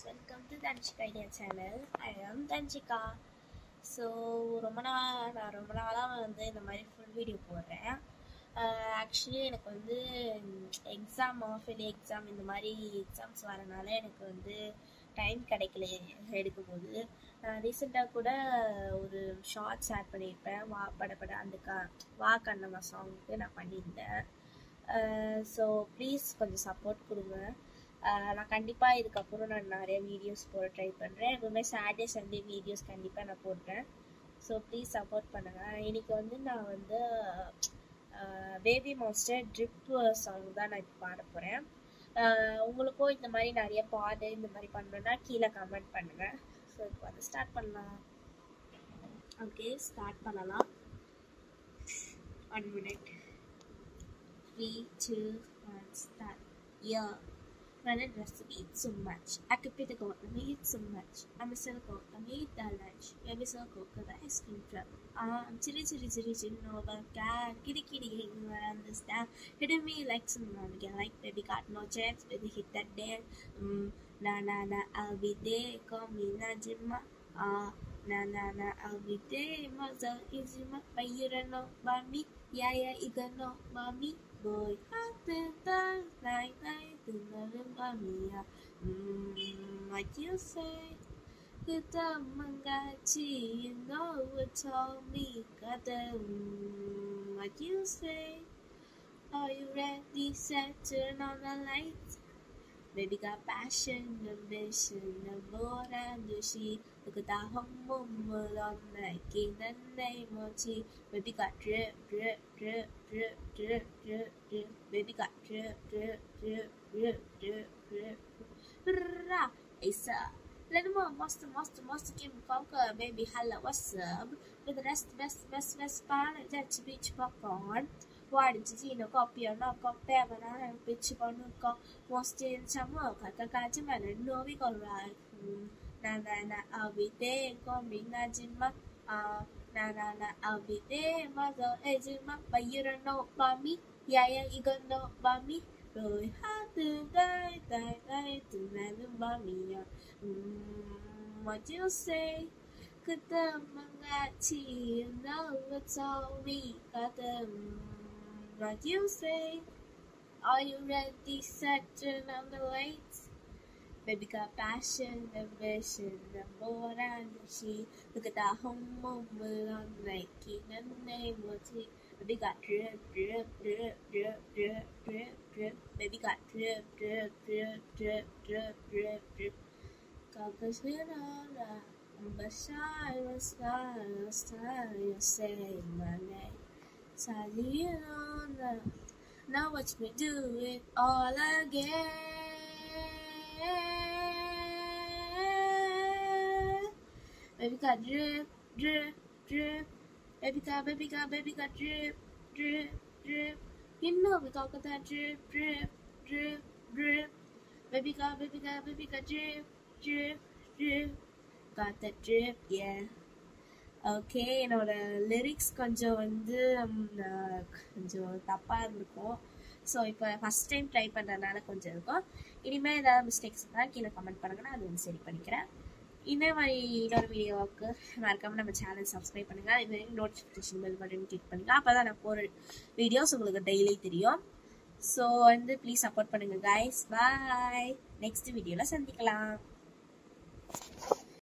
guys, welcome to Danchika Idea channel. I am Danchika. So ரொம்ப நாளாக வந்து இந்த மாதிரி ஃபுல் வீடியோ போடுறேன். ஆக்சுவலி எனக்கு வந்து எக்ஸாம் ஆஃபேலி எக்ஸாம் இந்த மாதிரி எக்ஸாம்ஸ் வரனால எனக்கு வந்து டைம் கிடைக்கல எடுக்கும்போது. நான் ரீசெண்டாக கூட ஒரு ஷார்ட்ஸ் ஆட் பண்ணியிருப்பேன். வா பட அந்த வா கண்ணம்மா சாங்க்கு நான் பண்ணியிருந்தேன். ஸோ ப்ளீஸ் கொஞ்சம் சப்போர்ட் கொடுங்க. நான் கண்டிப்பாக இதுக்கப்புறம் நான் நிறைய வீடியோஸ் போட ட்ரை பண்ணுறேன். எப்பவுமே சாட்டர்டே சண்டே வீடியோஸ் கண்டிப்பாக நான் போடுறேன். ஸோ ப்ளீஸ் சப்போர்ட் பண்ணுங்கள். இன்றைக்கி வந்து நான் வந்து பேபி மாஸ்டர் ட்ரிப் சாங் தான் நான் இப்போ பாட போகிறேன். உங்களுக்கும் இந்த மாதிரி நிறைய பாடு இந்த மாதிரி பண்ணணுன்னா கீழே கமெண்ட் பண்ணுங்கள். ஸோ இப்போ வந்து ஸ்டார்ட் பண்ணலாம். ஓகே, ஸ்டார்ட் பண்ணலாம். 1 minute. 3, 2, 1, start. Yeah. When I dress to eat so much, I could pay the goat, let me eat so much. I'm a circle, let me eat that lunch. Baby circle, cause the ice cream truck. I'm chitty, no about cat. Kitty, hanging around this town. Hitting me like someone again, like baby got no chance, baby hit that dance. Na, I'll be there, call me Najima. Na, I'll be there, mother is my, but you don't know about me. Yeah, you don't know about me. Boy, hot and dark, night, do not about me. What you say? Good Mangachi, you know what told me. Got them. What you say? Are you ready? Set, turn on the lights. Baby got passion, ambition, and more than she. Look at that home on like in the name of tea. Baby got drip. Baby got drip. Asa, let him on, master, give me conquer. Baby, hello, what's up? With the rest, best, pan, and that's beach popcorn. Why did you know copy or not copy? Banana and pitch on the cop was in summer. Kakaman and no, we got right. Na, I'll be there, call me Najima. Na, I'll be there, mother, Ezima, but you don't know about me. Yeah, you gonna know about me. Rồi hát từ đây từ này đến ba mi. What you say? Cứ tâm ngã chỉ know what told me. Got them. What you say? Are you ready? Set, turn on the lights. Baby got passion, ambition, and more than she. Look at that home on Nike, the name of tea. Baby got drip. Baby got drip. Cause we know that I'm beside the style, you say my name. Sadly, you know that. Now watch me do it all again. Baby got drip. Baby got drip. You know we got that drip. Baby got drip. Got that drip, yeah. Okay, என்னோட lyrics கொஞ்சம் வந்து கொஞ்சம் தப்பாக இருந்திருக்கும். So இப்போ first time try பண்ணுறதுனால கொஞ்சம் இருக்கும். இனிமேல் ஏதாவது மிஸ்டேக்ஸ் இருந்தால் கீழே கமெண்ட் பண்ணுங்கன்னா அது வந்து சரி பண்ணிக்கிறேன். இதே மாதிரி இன்னொரு வீடியோவுக்கு மறக்காமல் நம்ம சேனல் சப்ஸ்கிரைப் பண்ணுங்கள். இது மாதிரி நோட்டிஃபிகேஷன் பெல் பட்டன் கிளிக் பண்ணிக்கலாம். அப்போ தான் நான் போகிற வீடியோஸ் உங்களுக்கு டெய்லி தெரியும். ஸோ வந்து ப்ளீஸ் சப்போர்ட் பண்ணுங்கள் கைஸ். பாய். நெக்ஸ்ட் வீடியோவில் சந்திக்கலாம்.